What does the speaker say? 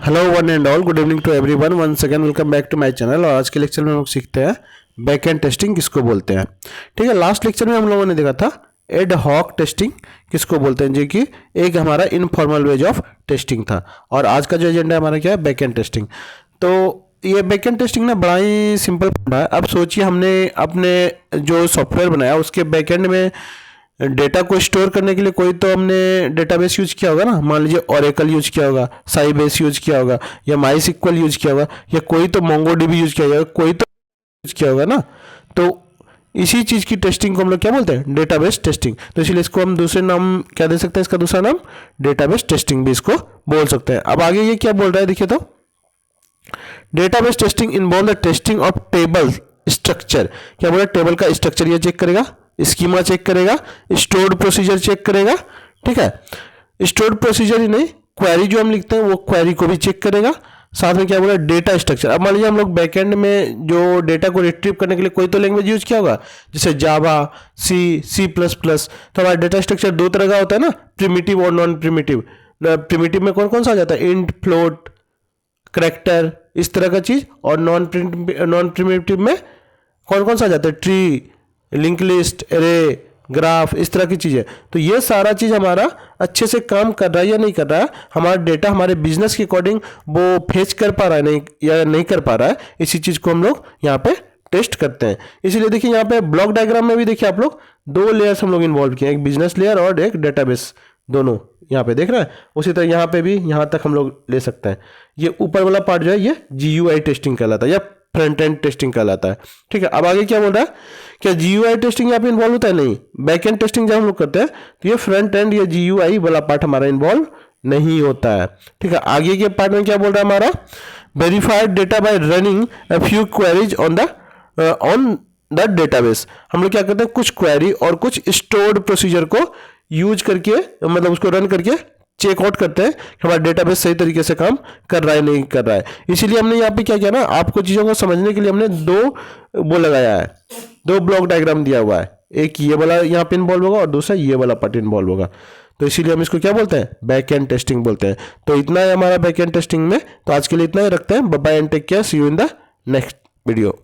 Hello one and all, good evening to everyone. Once again welcome back to my channel. और आज के lecture में हम लोग सीखते हैं बैक एंड टेस्टिंग किसको बोलते हैं। ठीक है, लास्ट लेक्चर में हम लोगों ने देखा था एड हॉक टेस्टिंग किसको बोलते हैं, जो कि एक हमारा इनफॉर्मल वेज ऑफ टेस्टिंग था। और आज का जो एजेंडा हमारा क्या है, बैक एंड टेस्टिंग। तो ये बैक एंड टेस्टिंग ना बड़ा ही सिंपल है। अब सोचिए, हमने अपने जो सॉफ्टवेयर बनाया उसके बैक एंड में डेटा को स्टोर करने के लिए कोई तो हमने डेटाबेस यूज किया होगा ना। मान लीजिए ओरेकल यूज किया होगा, साइबेस यूज किया होगा, या माई सिक्वल यूज किया होगा, या कोई तो मोंगोडीबी यूज किया होगा, कोई तो यूज किया होगा ना। तो इसी चीज की टेस्टिंग को हम लोग क्या बोलते हैं, डेटाबेस टेस्टिंग। तो इसलिए इसको हम दूसरे नाम क्या दे सकते हैं, इसका दूसरा नाम डेटाबेस टेस्टिंग भी इसको बोल सकते हैं। अब आगे ये क्या बोल रहा है, देखिए तो database testing involve the testing of table structure. क्या बोला, टेबल का स्ट्रक्चर ये चेक करेगा, स्कीमा चेक करेगा, स्टोर्ड प्रोसीजर चेक करेगा। ठीक है, स्टोर्ड प्रोसीजर ही नहीं, क्वेरी जो हम लिखते हैं वो क्वेरी को भी चेक करेगा। साथ में क्या बोला, डेटा स्ट्रक्चर। अब मान लीजिए हम लोग बैकएंड में जो डेटा को रिट्रीव करने के लिए कोई तो लैंग्वेज यूज किया होगा, जैसे जावा, सी प्लस प्लस। तो हमारा डेटा स्ट्रक्चर दो तरह का होता है ना, प्रिमिटिव और नॉन प्रिमिटिव। प्रिमिटिव में कौन कौन सा आ जाता है, इंट, फ्लोट, करैक्टर, इस तरह का चीज। और नॉन प्रिमिटिव में कौन कौन सा आ जाता है, tree, link list, array, graph, इस तरह की चीज़ें। तो ये सारा चीज़ हमारा अच्छे से काम कर रहा है या नहीं कर रहा है, हमारा डेटा हमारे बिजनेस के अकॉर्डिंग वो फेच कर पा रहा है नहीं या नहीं कर पा रहा है, इसी चीज़ को हम लोग यहाँ पे टेस्ट करते हैं। इसीलिए देखिए यहाँ पे ब्लॉक डायग्राम में भी देखिए आप लोग दो लेयर्स हम लोग इन्वॉल्व किए, एक बिजनेस लेयर और एक डेटाबेस, दोनों यहाँ पे देख रहे हैं। उसी तरह यहाँ पे भी यहाँ तक हम लोग ले सकते हैं। ये ऊपर वाला पार्ट जो है ये GUI टेस्टिंग कहलाता है या फ्रंट एंड टेस्टिंग कहलाता है। ठीक है, अब आगे क्या बोल रहा है, क्या GUI टेस्टिंग यहाँ पे इन्वॉल्व होता है, नहीं। बैक एंड टेस्टिंग जब हम लोग करते हैं तो ये फ्रंट एंड या GUI वाला पार्ट हमारा इन्वॉल्व नहीं होता है। ठीक है, आगे के पार्ट में क्या बोल रहा है हमारा, verified data bye running a few queries on the database. हम लोग क्या करते हैं, कुछ क्वेरी और कुछ स्टोर्ड प्रोसीजर को यूज करके, मतलब उसको रन करके चेकआउट करते हैं कि हमारा डेटाबेस सही तरीके से काम कर रहा है नहीं कर रहा है। इसीलिए हमने यहाँ पे क्या किया ना, आपको चीज़ों को समझने के लिए हमने दो वो लगाया है, दो ब्लॉक डायग्राम दिया हुआ है। एक ये वाला यहाँ पे इन्वॉल्व होगा और दूसरा ये वाला पार्ट इन्वॉल्व होगा। तो इसीलिए हम इसको क्या बोलते हैं, बैक एंड टेस्टिंग बोलते हैं। तो इतना है हमारा बैक एंड टेस्टिंग में। तो आज के लिए इतना ही रखते हैं। Bye bye and take care, see you in the next video.